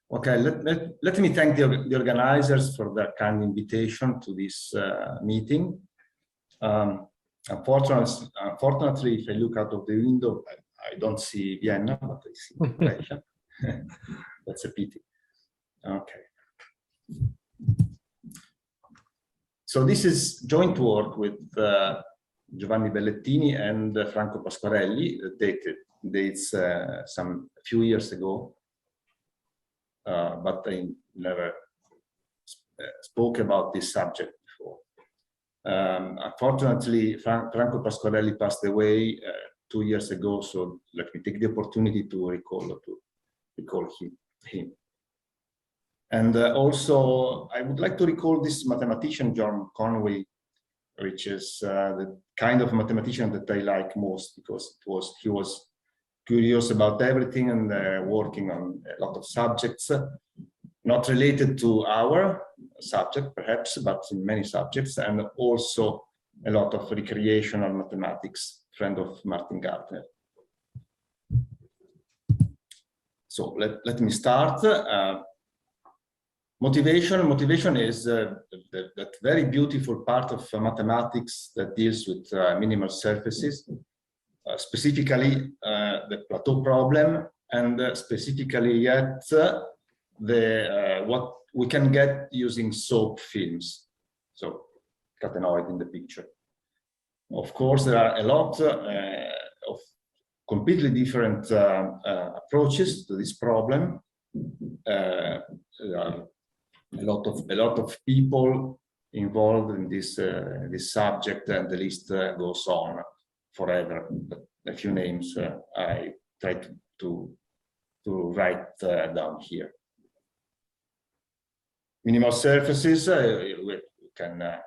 Okay, let me thank the organizers for their kind invitation to this meeting. Unfortunately, if I look out of the window, I don't see Vienna, but I see Croatia. That's a pity. Okay. So this is joint work with Giovanni Bellettini and Franco Pasquarelli, dates some few years ago. But I never spoke about this subject before. Unfortunately, Franco Pasquarelli passed away 2 years ago, so let me take the opportunity to recall him. And also, I would like to recall this mathematician, John Conway, which is the kind of mathematician that I like most, because he was curious about everything and working on a lot of subjects, not related to our subject, perhaps, but in many subjects, and also a lot of recreational mathematics, friend of Martin Gardner. So let me start. Motivation is that very beautiful part of mathematics that deals with minimal surfaces. Specifically the plateau problem, and specifically yet what we can get using soap films. So catenoid in the picture. Of course, there are a lot of completely different approaches to this problem. There are a lot of people involved in this subject, and the list goes on forever. But a few names I try to write down here. Minimal surfaces we can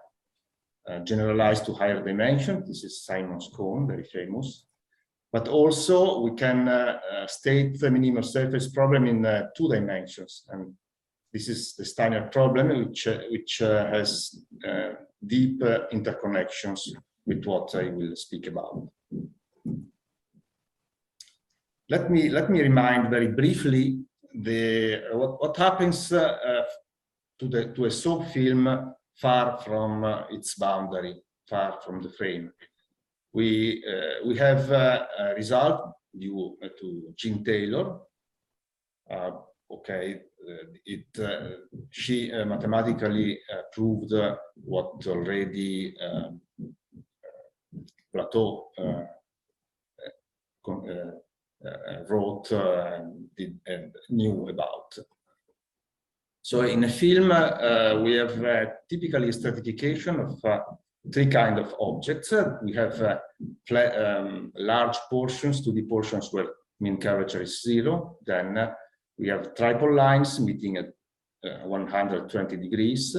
generalize to higher dimension. This is Simon's cone, very famous. But also we can state the minimal surface problem in 2 dimensions, and this is the Steiner problem, which has deep interconnections with what I will speak about. Let me remind very briefly what happens to a soap film far from its boundary, far from the frame. We have a result due to Jean Taylor. Okay, she mathematically proved what already Plateau wrote and knew about. So in a film, we have typically a stratification of 3 kinds of objects. We have large portions, 2D portions where mean curvature is 0. Then we have triple lines meeting at 120 degrees,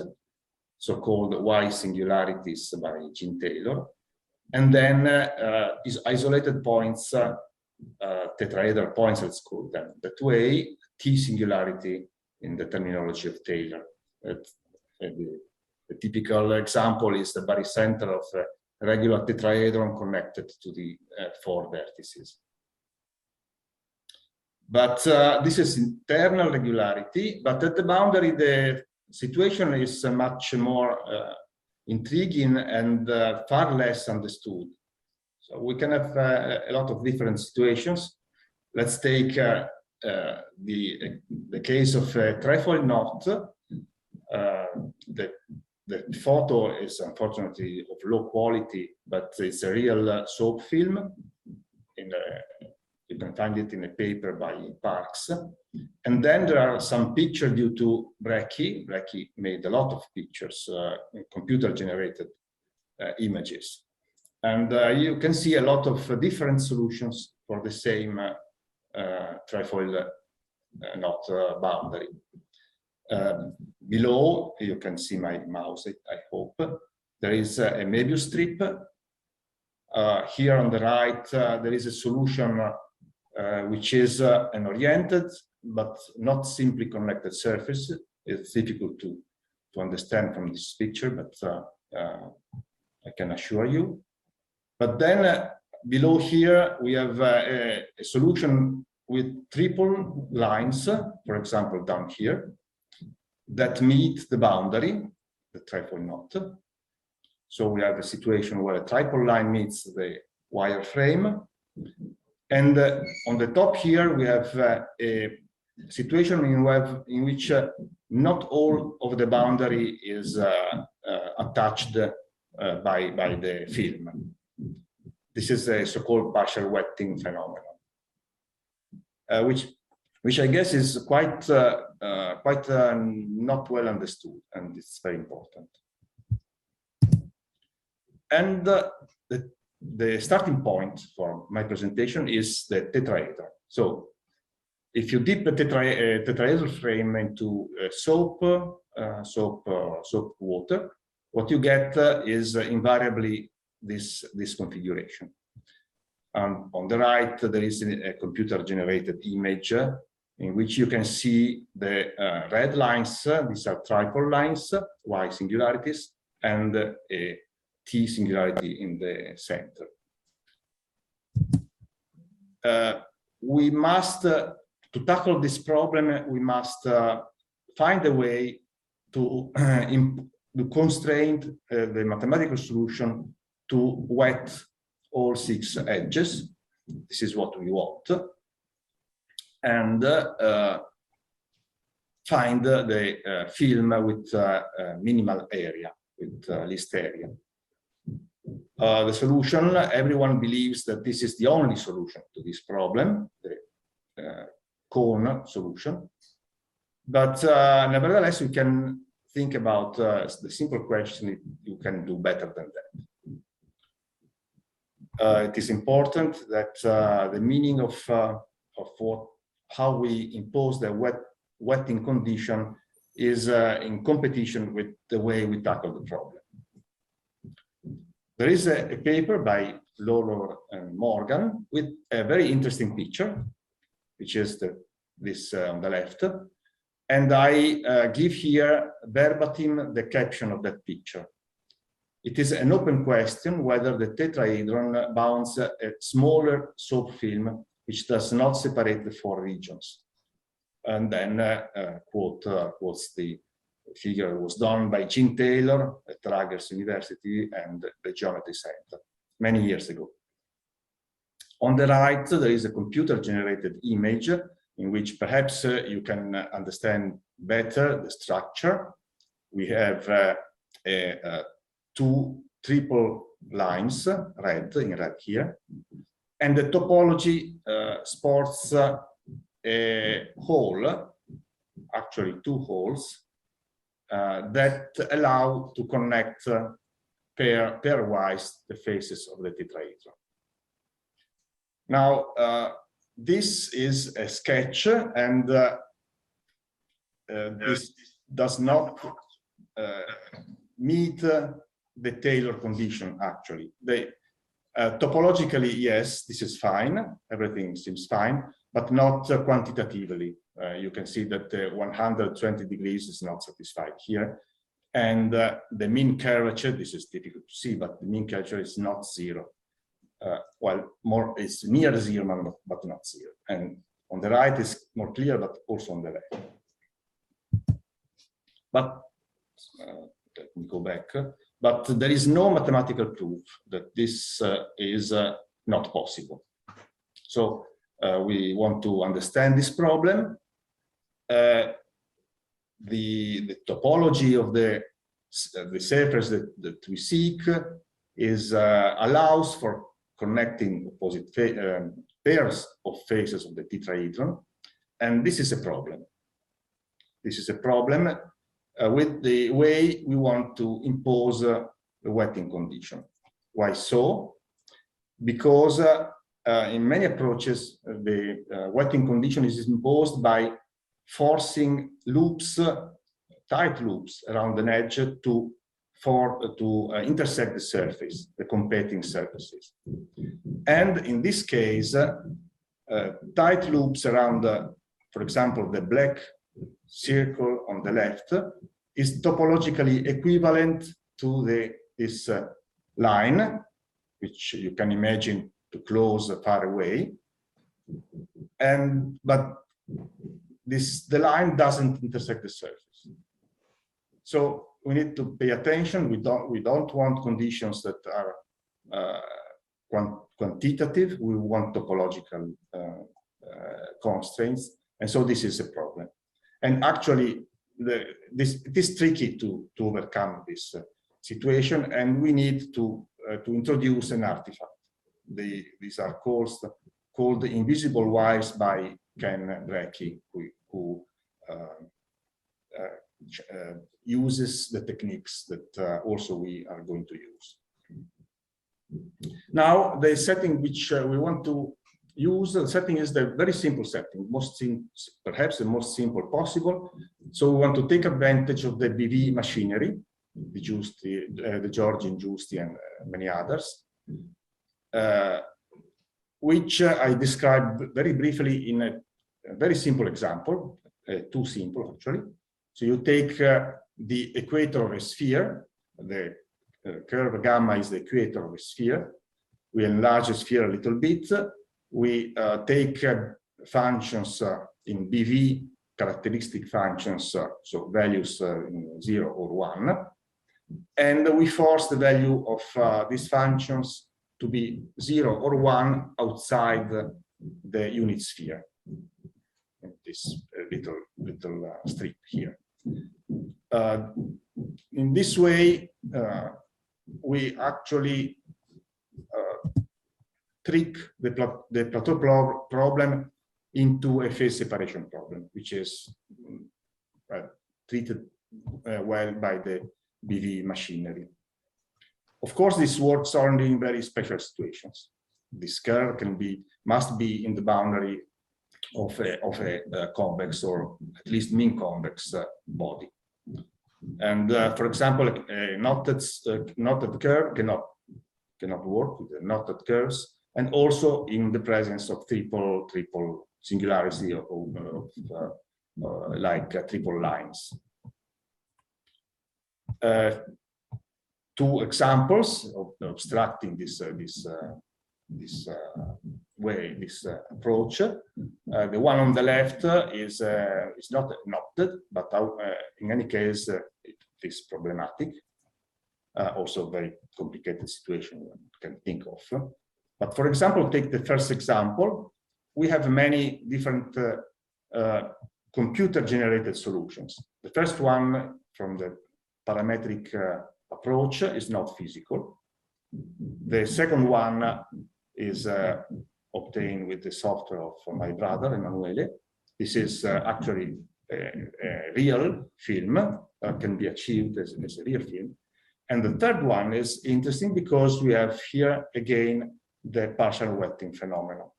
so-called Y singularities by Jean Taylor. And then these isolated points, tetrahedral points, let's call them that way, T singularity in the terminology of Taylor. The typical example is the barycenter of a regular tetrahedron connected to the 4 vertices. But this is internal regularity, but at the boundary, the situation is much more intriguing and far less understood. So we can have a lot of different situations. Let's take the case of a trefoil knot. The photo is unfortunately of low quality, but it's a real soap film. You can find it in a paper by Parks. And then there are some pictures due to Brecchi. Brecchi made a lot of pictures, computer-generated images. And you can see a lot of different solutions for the same trefoil knot boundary. Below, you can see my mouse, I hope. There is a Möbius strip. Here on the right, there is a solution which is an oriented but not simply connected surface. It's difficult to understand from this picture, but I can assure you. But then below here, we have a solution with triple lines, for example, down here, that meet the boundary, the triple knot. So we have a situation where a triple line meets the wireframe. And on the top here, we have a situation in which not all of the boundary is attached by the film. This is a so-called partial wetting phenomenon, which I guess is quite not well understood, and it's very important. And the starting point for my presentation is the tetrahedron. So if you dip a tetrahedral frame into soap water, what you get is invariably this configuration. On the right, there is a computer-generated image in which you can see the red lines. These are triple lines, Y singularities, and a T singularity in the center. We must, to tackle this problem, we must find a way to constrain the mathematical solution to wet all 6 edges. This is what we want. And find the film with minimal area, with least area. The solution, everyone believes that this is the only solution to this problem, the cone solution. But nevertheless, we can think about the simple question if you can do better than that. It is important that the meaning of how we impose the wetting condition is in competition with the way we tackle the problem. There is a paper by Lawlor and Morgan with a very interesting picture, which is this on the left. And I give here verbatim the caption of that picture. It is an open question whether the tetrahedron bounds a smaller soap film which does not separate the 4 regions. And then quotes the figure was done by Gene Taylor at Rutgers University and the Geometry Center many years ago. On the right, there is a computer-generated image in which perhaps you can understand better the structure. We have 2 triple lines, in red here, and the topology sports a hole, actually 2 holes, that allow to connect pairwise the faces of the tetrahedron. Now, this is a sketch, and this does not meet the Taylor condition, actually. Topologically, yes, this is fine. Everything seems fine, but not quantitatively. You can see that 120 degrees is not satisfied here. And the mean curvature, this is difficult to see, but the mean curvature is not 0. Well, it's near 0, but not 0. And on the right is more clear, but also on the left. But let me go back. But there is no mathematical proof that this is not possible. So we want to understand this problem. The topology of the surface that we seek is allows for connecting opposite pairs of faces of the tetrahedron, and this is a problem. This is a problem with the way we want to impose the wetting condition. Why so? Because in many approaches, the wetting condition is imposed by forcing loops, tight loops around an edge to intersect the surface, the competing surfaces. And in this case, tight loops around, for example, the black circle on the left is topologically equivalent to this line, which you can imagine to close far away. but the line doesn't intersect the surface. So we need to pay attention. We don't want conditions that are quantitative. We want topological constraints, and so this is a problem. And actually, it is tricky to overcome this situation, and we need to introduce an artifact. These are called invisible wires by Ken Brecky, who uses the techniques that also we are going to use. Now, the setting which we want to use, the setting is the very simple setting, perhaps the most simple possible. So we want to take advantage of the BV machinery, the Georgian, Giusti, and many others, which I described very briefly in a very simple example, too simple actually. So you take the equator of a sphere, the curve gamma is the equator of a sphere. We enlarge the sphere a little bit. We take functions in BV, characteristic functions, so values 0 or 1, and we force the value of these functions to be 0 or 1 outside the unit sphere. This little strip here. In this way, we actually trick the plateau problem into a phase separation problem, which is treated well by the BV machinery. Of course, this works only in very special situations. This curve must be in the boundary of a convex or at least mean convex body. And for example, a knotted curve cannot work with the knotted curves, and also in the presence of triple singularity like triple lines. Two examples of obstructing this approach. The one on the left is not knotted, but in any case it is problematic. Also a very complicated situation one can think of. But for example, take the first example. We have many different computer-generated solutions. The first one from the parametric approach is not physical. The second one is obtained with the software of my brother, Emanuele. This is actually a real film, can be achieved as a real film. And the third one is interesting because we have here again the partial wetting phenomenon.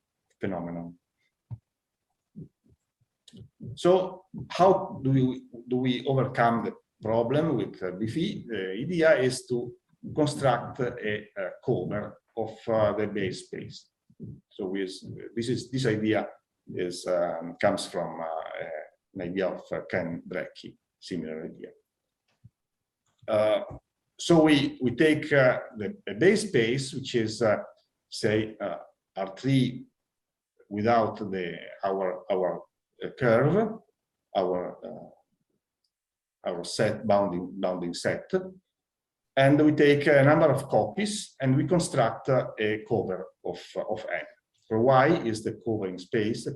So how do we overcome the problem with BV? The idea is to construct a cover of the base space. So this idea comes from an idea of Ken Brecky, similar idea. So we take the base space, which is say R3 without our curve, our set bounding set, and we take a number of copies and we construct a cover of N. For Y is the covering space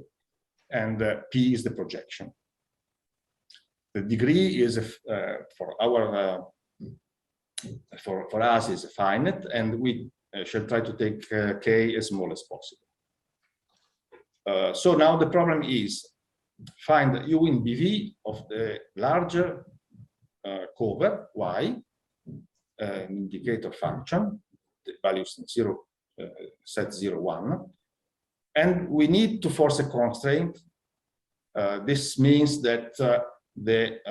and P is the projection. The degree is for us is finite, and we shall try to take K as small as possible. So now the problem is find U in BV of the larger cover Y, an indicator function, the values 0, set 0, 1, and we need to force a constraint. This means that that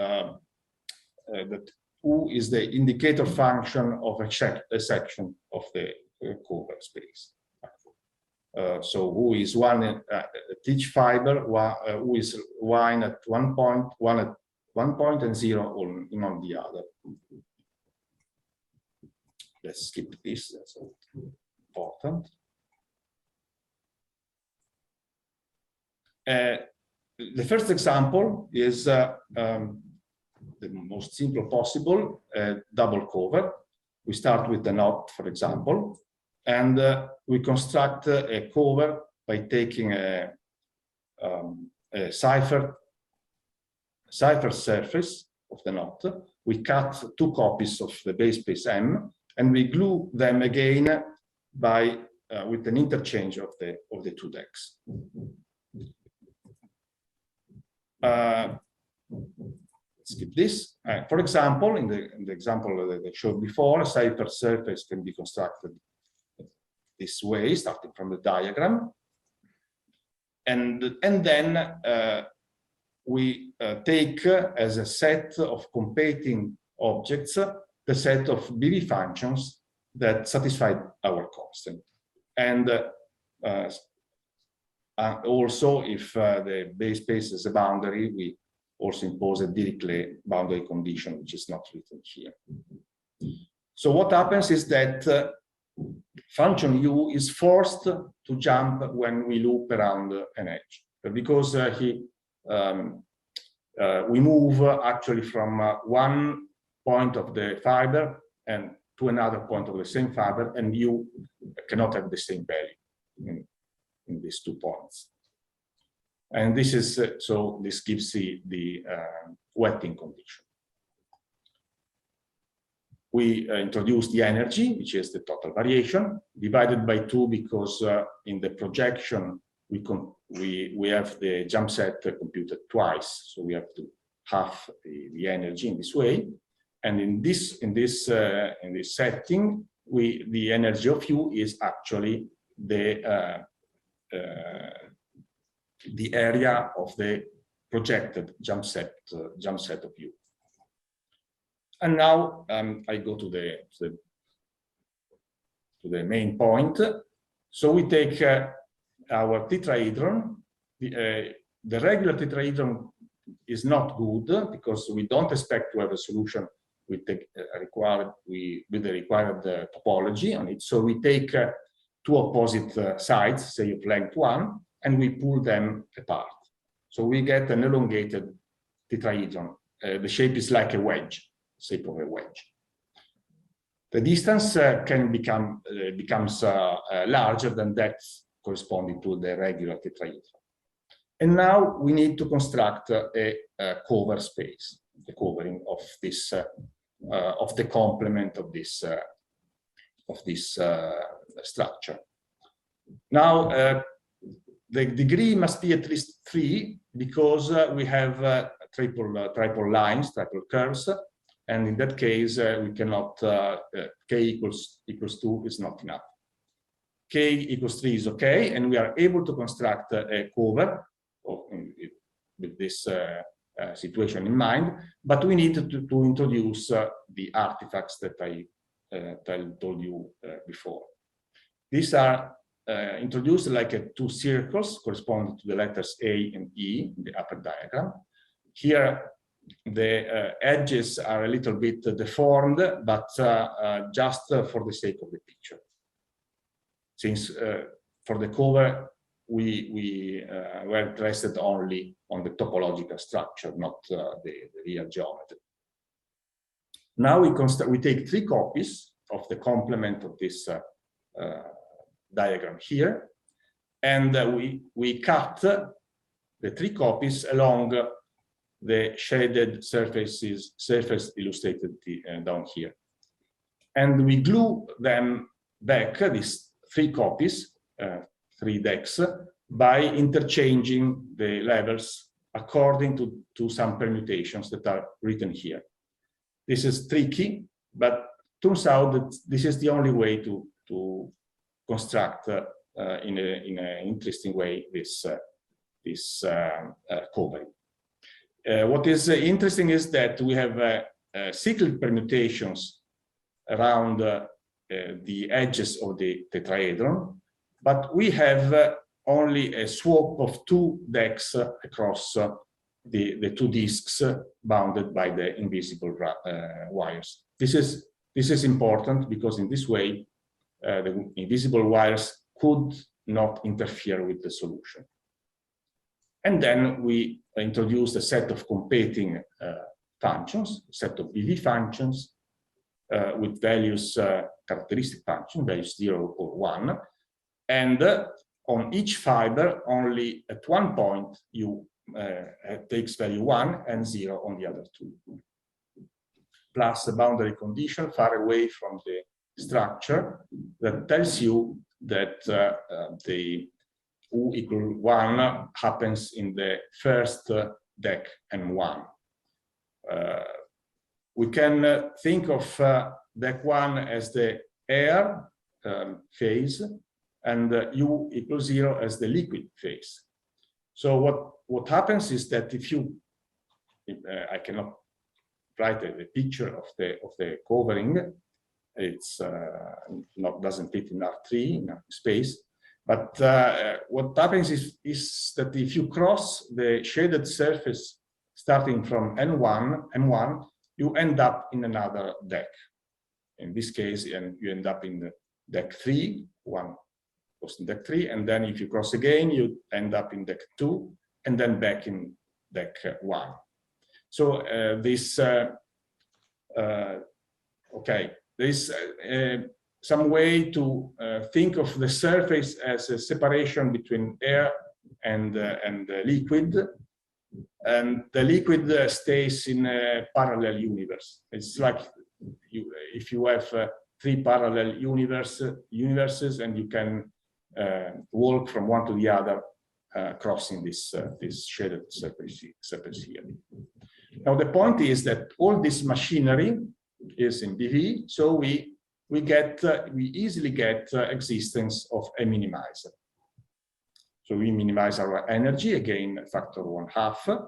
U is the indicator function of a section of the cover space. So U is 1 at each fiber, U is 1 at one point, and 0 on the other. Let's skip this, that's important. The first example is the most simple possible, double cover. We start with the knot, for example, and we construct a cover by taking a cipher surface of the knot. We cut 2 copies of the base space M, and we glue them again by with an interchange of the 2 decks. Skip this. For example, in the example that I showed before, a cipher surface can be constructed this way, starting from the diagram, and then we take as a set of competing objects the set of BV functions that satisfy our constant. And also, if the base space is a boundary, we also impose a Dirichlet boundary condition, which is not written here. So what happens is that function u is forced to jump when we loop around an edge, because we move actually from one point of the fiber and to another point of the same fiber, and u cannot have the same value in these 2 points. And this is so this gives the wetting condition. We introduce the energy, which is the total variation, divided by 2 because in the projection we have the jump set computed twice, so we have to half the energy in this way. And in this setting, the energy of u is actually the area of the projected jump set of u. And now I go to the main point. So we take our tetrahedron. The regular tetrahedron is not good because we don't expect to have a solution with the required topology on it. So we take 2 opposite sides, say of length 1, and we pull them apart. So we get an elongated tetrahedron. The shape is like a wedge, shape of a wedge. The distance becomes larger than that corresponding to the regular tetrahedron. And now we need to construct a cover space, the covering of this of the complement of this structure. Now the degree must be at least 3 because we have triple lines, triple curves, and in that case we cannot k equals 2 is not enough. K equals 3 is okay, and we are able to construct a cover with this situation in mind, but we need to introduce the artifacts that I told you before. These are introduced like 2 circles corresponding to the letters A and E in the upper diagram. Here the edges are a little bit deformed, but just for the sake of the picture. Since for the cover we were interested only on the topological structure, not the real geometry. Now we take 3 copies of the complement of this diagram here, and we cut the 3 copies along the shaded surface illustrated down here, and we glue them back, these 3 copies, 3 decks, by interchanging the levels according to some permutations that are written here. This is tricky, but turns out that this is the only way to construct in an interesting way this covering. What is interesting is that we have cyclic permutations around the edges of the tetrahedron, but we have only a swap of 2 decks across the 2 disks bounded by the invisible wires. This is important because in this way the invisible wires could not interfere with the solution. And then we introduced a set of competing functions, a set of BV functions with values, characteristic function, values 0 or 1. And on each fiber, only at one point, you takes value 1 and 0 on the other two. Plus a boundary condition far away from the structure that tells you that the U equal 1 happens in the first deck M1. We can think of deck 1 as the air phase and U equals 0 as the liquid phase. So what happens is that if I cannot write a picture of the covering, it's doesn't fit in R3 in space. But what happens is that if you cross the shaded surface starting from M1, you end up in another deck. In this case, and you end up in the deck 3, one goes in deck 3, and then if you cross again, you end up in deck 2, and then back in deck 1. So there is some way to think of the surface as a separation between air and liquid, and the liquid stays in a parallel universe. It's like if you have 3 parallel universes, and you can walk from one to the other, crossing this shaded surface here. Now the point is that all this machinery is in BV, so we easily get existence of a minimizer. So we minimize our energy, again, factor 1/2,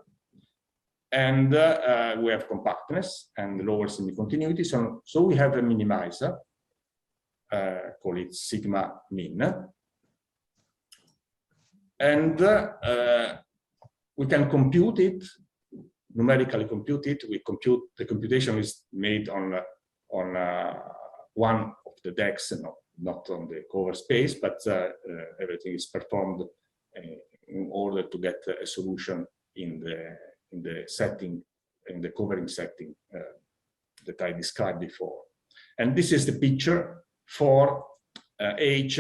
and we have compactness and lower semi-continuity. So we have a minimizer, call it sigma min, and we can compute it, numerically compute it. The computation is made on one of the decks, not on the cover space, but everything is performed in order to get a solution in the setting, in the covering setting that I described before. And this is the picture for H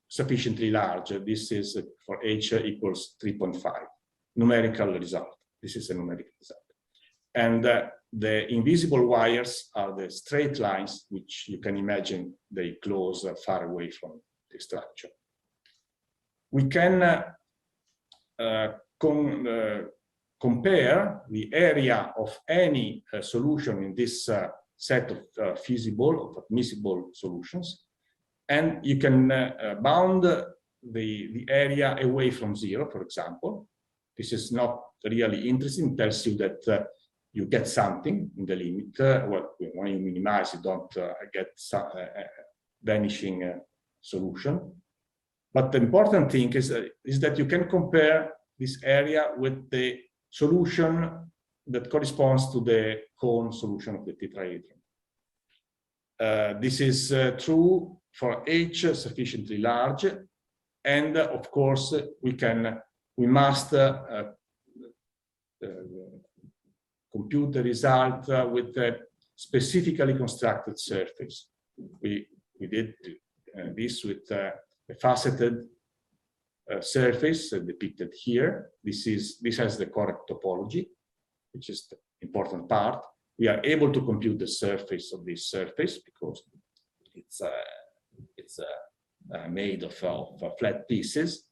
sufficiently large. This is for H equals 3.5, numerical result. This is a numerical result. And the invisible wires are the straight lines, which you can imagine they close far away from the structure. We can compare the area of any solution in this set of feasible, of admissible solutions, and you can bound the area away from 0, for example. This is not really interesting. It tells you that you get something in the limit. Well, when you minimize, you don't get some vanishing solution. But the important thing is that you can compare this area with the solution that corresponds to the cone solution of the tetrahedron. This is true for H sufficiently large, and of course we must compute the result with a specifically constructed surface. We did this with a faceted surface depicted here. This has the correct topology, which is the important part. We are able to compute the surface of this surface because it's made of flat pieces,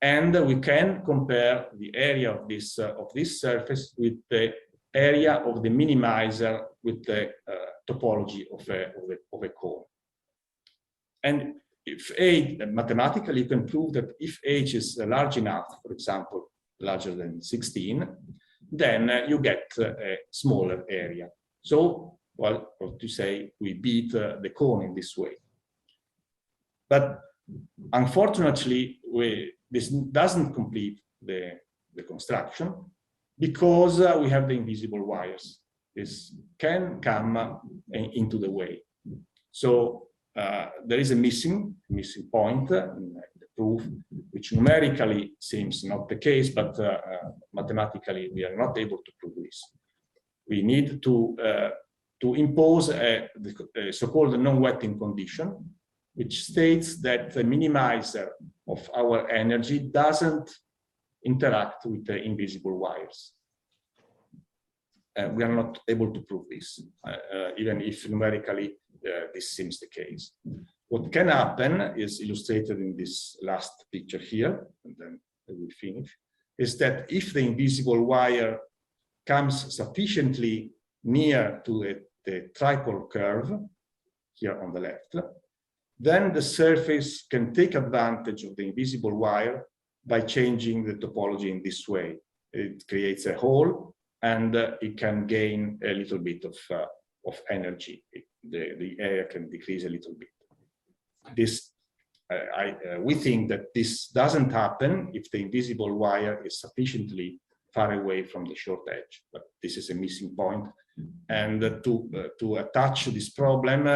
and we can compare the area of this surface with the area of the minimizer with the topology of a cone. And if mathematically, you can prove that if H is large enough, for example, larger than 16, then you get a smaller area. So, well, what to say, we beat the cone in this way. But unfortunately, this doesn't complete the construction because we have the invisible wires. This can come into the way. So there is a missing point in the prove, which numerically seems not the case, but mathematically we are not able to prove this. We need to impose a so-called non-wetting condition, which states that the minimizer of our energy doesn't interact with the invisible wires. We are not able to prove this, even if numerically this seems the case. What can happen is illustrated in this last picture here, and then I will finish, is that if the invisible wire comes sufficiently near to the tripole curve, here on the left, then the surface can take advantage of the invisible wire by changing the topology in this way. It creates a hole, and it can gain a little bit of energy. The area can decrease a little bit. We think that this doesn't happen if the invisible wire is sufficiently far away from the short edge, but this is a missing point. And to attach this problem,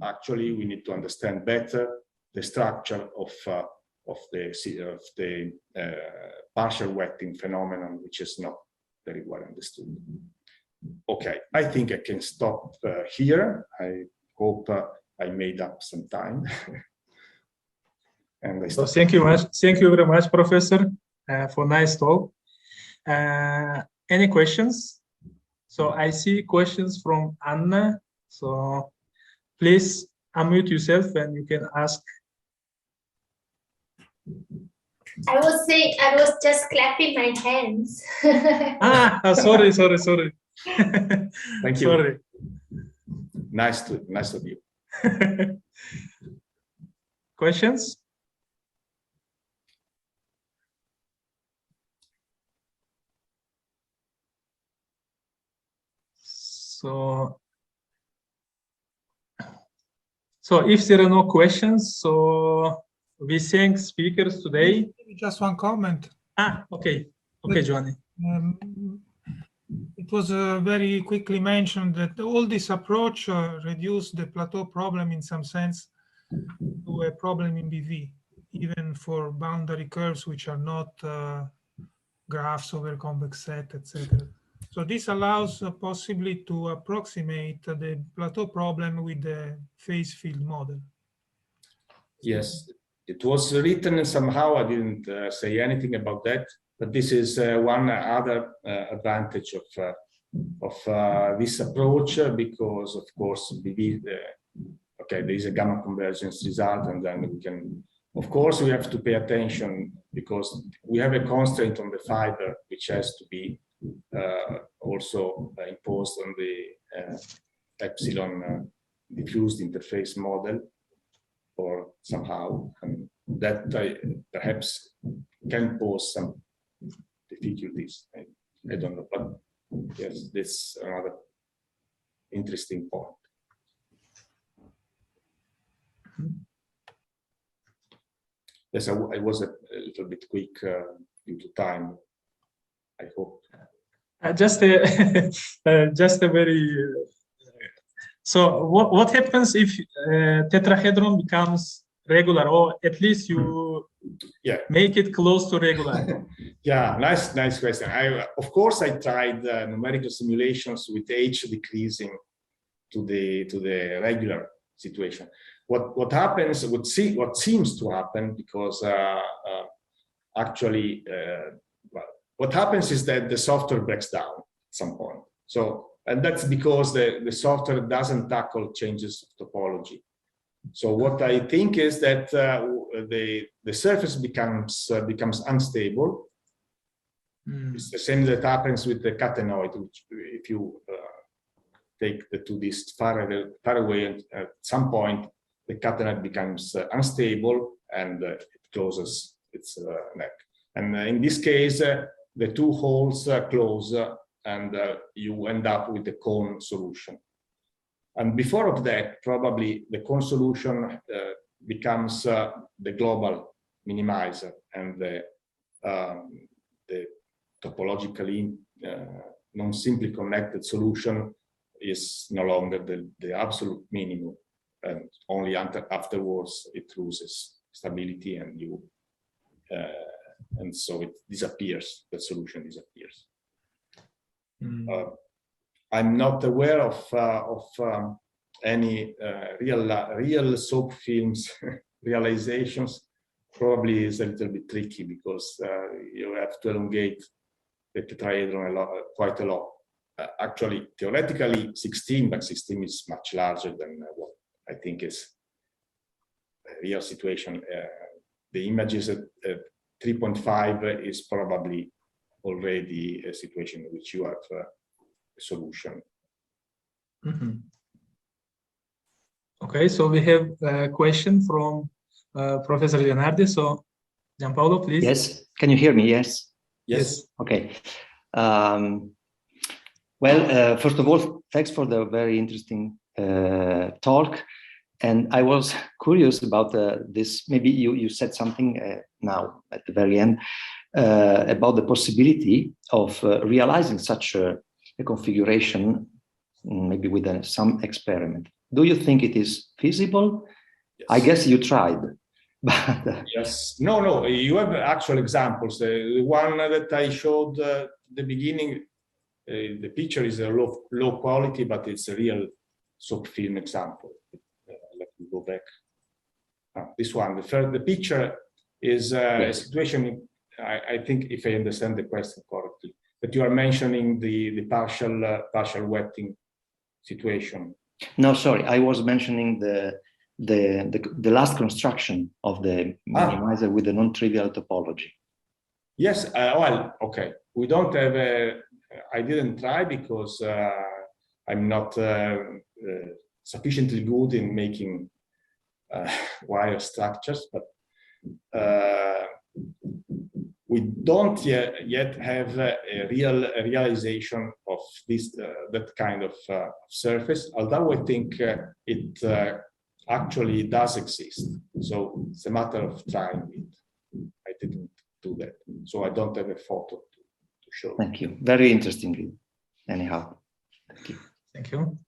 actually, we need to understand better the structure of the partial wetting phenomenon, which is not very well understood. Okay, I think I can stop here. I hope I made up some time. And so thank you much. Thank you very much, Professor, for nice talk. Any questions? So I see questions from Anna. So please unmute yourself and you can ask. I was just clapping my hands. Sorry. Thank you. Sorry. Nice of you. Questions? So if there are no questions, so we thank speakers today. Just one comment. Okay, Giovanni. It was very quickly mentioned that all this approach reduced the plateau problem in some sense to a problem in BV, even for boundary curves which are not graphs over convex set, etc. So this allows possibly to approximate the plateau problem with the phase field model. Yes, it was written somehow. I didn't say anything about that, but this is one other advantage of this approach, because of course okay, there is a gamma convergence result, and then we can, of course, we have to pay attention because we have a constraint on the fiber which has to be also imposed on the epsilon diffused interface model, or somehow, and that perhaps can pose some difficulties. I don't know, but yes, this is another interesting point. Yes, I was a little bit quick due to time, I hope. Just a very. So what happens if tetrahedron becomes regular, or at least you make it close to regular? Yeah, nice question. Of course, I tried numerical simulations with H decreasing to the regular situation. What happens? What seems to happen, because actually, what happens is that the software breaks down at some point. So, and that's because the software doesn't tackle changes of topology. So what I think is that the surface becomes unstable. It's the same that happens with the catenoid, which if you take the 2D far away, and at some point the catenoid becomes unstable and it closes its neck. And in this case, the two holes close, and you end up with the cone solution. And before of that, probably the cone solution becomes the global minimizer, and the topologically non-simply connected solution is no longer the absolute minimum, and only afterwards it loses stability, and you and so it disappears. The solution disappears. I'm not aware of any real soap films realizations. Probably is a little bit tricky because you have to elongate the tetrahedron quite a lot. Actually, theoretically 16, but 16 is much larger than what I think is a real situation. The images at 3.5 is probably already a situation in which you have a solution. Okay, so we have a question from Professor Leonardi. So, Gianpaolo, please. Yes, can you hear me? Yes. Yes. Okay. Well, first of all, thanks for the very interesting talk. And I was curious about this. Maybe you said something now at the very end about the possibility of realizing such a configuration, maybe with some experiment. Do you think it is feasible? Yes. I guess you tried. But yes. No. You have actual examples. The one that I showed at the beginning, the picture is a low quality, but it's a real soap film example. Let me go back. This one, the picture is a situation. I think, if I understand the question correctly, that you are mentioning the partial wetting situation. No, sorry, I was mentioning the last construction of the minimizer with the non-trivial topology. Yes. Well, okay. We don't have a. I didn't try because I'm not sufficiently good in making wire structures, but we don't yet have a realization of this that kind of surface. Although I think it actually does exist, so it's a matter of trying it. I didn't do that, so I don't have a photo to show. Thank you. Very interesting. Anyhow, thank you. Thank you.